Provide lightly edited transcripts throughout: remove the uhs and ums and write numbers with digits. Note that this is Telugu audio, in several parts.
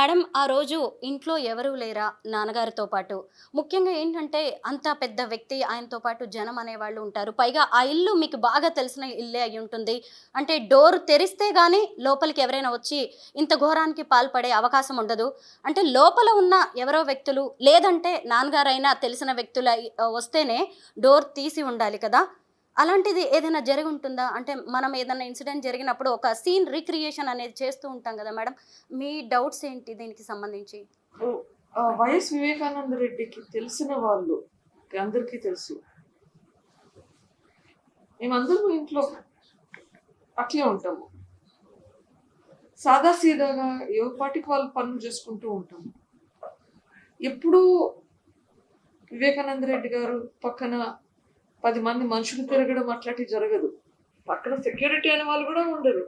మేడం ఆ రోజు ఇంట్లో ఎవరూ లేరా నాన్నగారితో పాటు? ముఖ్యంగా ఏంటంటే అంత పెద్ద వ్యక్తి ఆయనతో పాటు జనం అనేవాళ్ళు ఉంటారు. పైగా ఆ ఇల్లు మీకు బాగా తెలిసిన ఇల్లే అయ్యుంటుంది. అంటే డోర్ తెరిస్తే గాని లోపలికి ఎవరైనా వచ్చి ఇంత ఘోరానికి పాల్పడే అవకాశం ఉండదు. అంటే లోపల ఉన్న ఎవరో వ్యక్తులు లేదంటే నాన్నగారైనా తెలిసిన వ్యక్తులు వస్తేనే డోర్ తీసి ఉండాలి కదా! అలాంటిది ఏదైనా జరిగుంటుందా? అంటే మనం ఏదన్నా ఇన్సిడెంట్ జరిగినప్పుడు ఒక సీన్ రీక్రియేషన్ అనేది చేస్తూ ఉంటాం గదా మేడం. మీ డౌట్స్ ఏంటి దీనికి సంబంధించి? వైఎస్ వివేకానంద రెడ్డికి తెలిసిన వాళ్ళు అందరికీ తెలుసు. మేమందరం ఇంట్లో అట్లే ఉంటాము. సాదాసీదాగా ఏ పాటికి వాళ్ళు పనులు చేసుకుంటూ ఉంటాము. ఎప్పుడూ వివేకానంద రెడ్డి గారు పక్కన 10 మంది మనుషులు తిరగడం అట్లాంటివి జరగదు. పక్కన సెక్యూరిటీ అనే వాళ్ళు కూడా ఉండరు.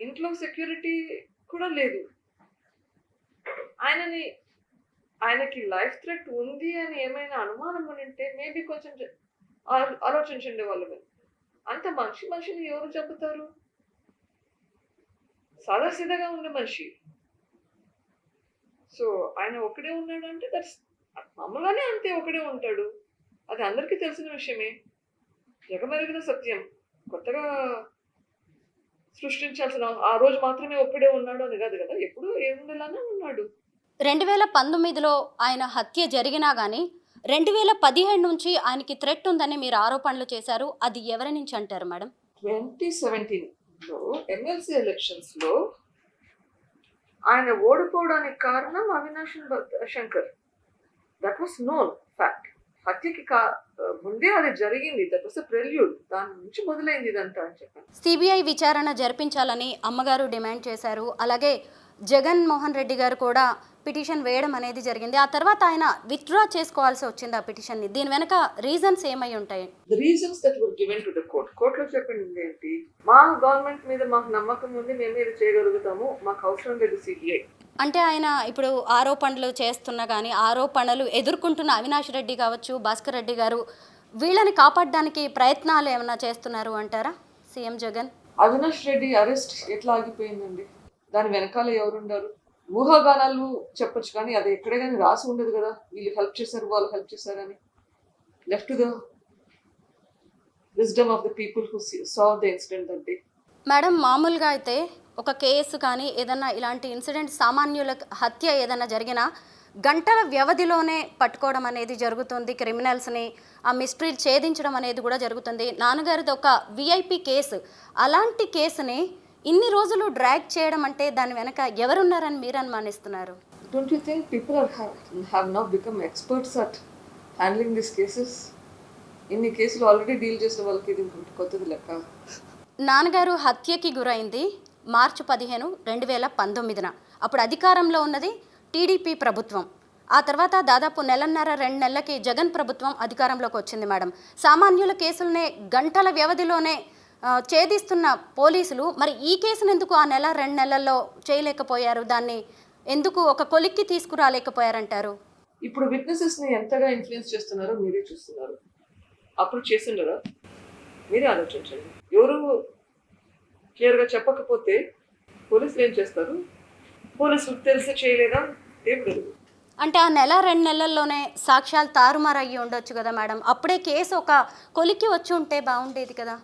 ఇంట్లో సెక్యూరిటీ కూడా లేదు. ఆయనకి లైఫ్ థ్రెట్ ఉంది అని ఏమైనా అనుమానం ఉంటే మేబీ కొంచెం ఆలోచించండి వాళ్ళు. అంత మనిషిని ఎవరు చంపుతారు? సాదాసీదాగా ఉండే మనిషి. సో ఆయన ఒకడే ఉన్నాడంటే దట్స్ మామూలుగానే అంతే ఒకడే ఉంటాడు. అది అందరికీ తెలిసిన విషయమే. జగమెరిగిన సత్యం. కొత్తగా సృష్టించాల్సిన ఆ రోజు మాత్రమే ఒక్కడే ఉన్నాడు అని కాదు కదా. ఎప్పుడు ఏముండేలానే ఉన్నాడు. 2019లో ఆయన హత్య జరిగినా గానీ 2017 నుంచి ఆయనకి థ్రెట్ ఉందని మీరు ఆరోపణలు చేశారు. అది ఎవరి నుంచి అంటారు మేడం? 2017లో ఎమ్మెల్సీ ఎలక్షన్స్ లో ఆయన ఓడిపోవడానికి కారణం Avinash Shankar. That was known fact. హత్యకి ముందే అది జరిగింది. That was a prelude. దాని నుంచి మొదలైంది ఇదంతా అని చెప్పాను. సిబిఐ విచారణ జరిపించాలని అమ్మగారు డిమాండ్ చేశారు. అలాగే జగన్మోహన్ రెడ్డి గారు కూడా పిటిషన్ వేయడం అనేది జరిగింది. ఆ తర్వాత ఆయన విత్డ్రా చేసుకోవాల్సి వచ్చింది ఆ పిటిషన్ని. దీని వెనక రీజన్స్ ఏమై ఉంటాయి? The reasons that were given to the court. కోర్టులో చెప్పింది ఏంటి? మా గవర్నమెంట్ మీద మాకు నమ్మకం ఉంది, మేము ఇది చేయగలుగుతాము, మాకు అవసరం లేదు సిబిఐ. అంటే ఆయన ఇప్పుడు ఆరోపణలు చేస్తున్నా కానీ ఆరోపణలు ఎదుర్కొంటున్న అవినాష్ రెడ్డి కావచ్చు, భాస్కర్ రెడ్డి గారు వీళ్ళని కాపాడడానికి ప్రయత్నాలు ఏమైనా చేస్తున్నారు అంటారా సీఎం జగన్? అవినాష్ రెడ్డి అరెస్ట్ ఎట్లా ఆగిపోయిందండి? దాని వెనకాల ఎవరుండారు? ఊహాగానాలు చెప్పొచ్చు కానీ అది ఎక్కడే కానీ రాసి ఉండదు కదా. వీళ్ళు హెల్ప్ చేశారు, వాళ్ళు హెల్ప్ చేశారని. Left to the wisdom of the people who saw the incident that day. Madam మామూలుగా అయితే ఒక కేసు కానీ ఏదన్నా ఇలాంటి ఇన్సిడెంట్ సామాన్యుల హత్య ఏదైనా జరిగినా గంటల వ్యవధిలోనే పట్టుకోవడం అనేది జరుగుతుంది. క్రిమినల్స్ని ఆ మిస్టరీ ఛేదించడం అనేది కూడా జరుగుతుంది. నాన్నగారిది ఒక విఐపి కేసు. అలాంటి కేసుని ఇన్ని రోజులు డ్రాగ్ చేయడం అంటే దాని వెనక ఎవరున్నారని మీరు అనుమానిస్తున్నారు? Don't you think people have now become experts at handling these cases? ఇన్ని కేసులు ఆల్రెడీ డీల్ చేసిన వాళ్ళకి ఇది కొత్తది లెక్క. నాన్నగారు హత్యకి గురైంది మార్చి 15, 2019. అప్పుడు అధికారంలో ఉన్నది టీడీపీ ప్రభుత్వం. ఆ తర్వాత దాదాపు నెలన్నర 2 నెలలకి జగన్ ప్రభుత్వం అధికారంలోకి వచ్చింది మేడం. సామాన్యుల కేసులనే గంటల వ్యవధిలోనే ఛేదిస్తున్న పోలీసులు మరి ఈ కేసును ఎందుకు ఆ నెల 2 నెలల్లో చేయలేకపోయారు? దాన్ని ఎందుకు ఒక కొలిక్కి తీసుకురాలేకపోయారంటారు? ఇప్పుడు విట్నెసెస్ ని ఎంతగా ఇన్ఫ్లుయెన్స్ చేస్తున్నారో మీరే చూస్తున్నారు. అప్పుడు చేసిండరా? మీరే ఆలోచించండి. ఎవరు క్లియర్గా చెప్పకపోతే పోలీసులు ఏం చేస్తారు? పోలీసులకు తెలిసి చేయలేదా? ఏం లేదు. అంటే ఆ నెల 2 నెలల్లోనే సాక్ష్యాలు తారుమారయ్యి ఉండొచ్చు కదా మేడం. అప్పుడే కేసు ఒక కొలిక్కి వచ్చి ఉంటే బాగుండేది కదా.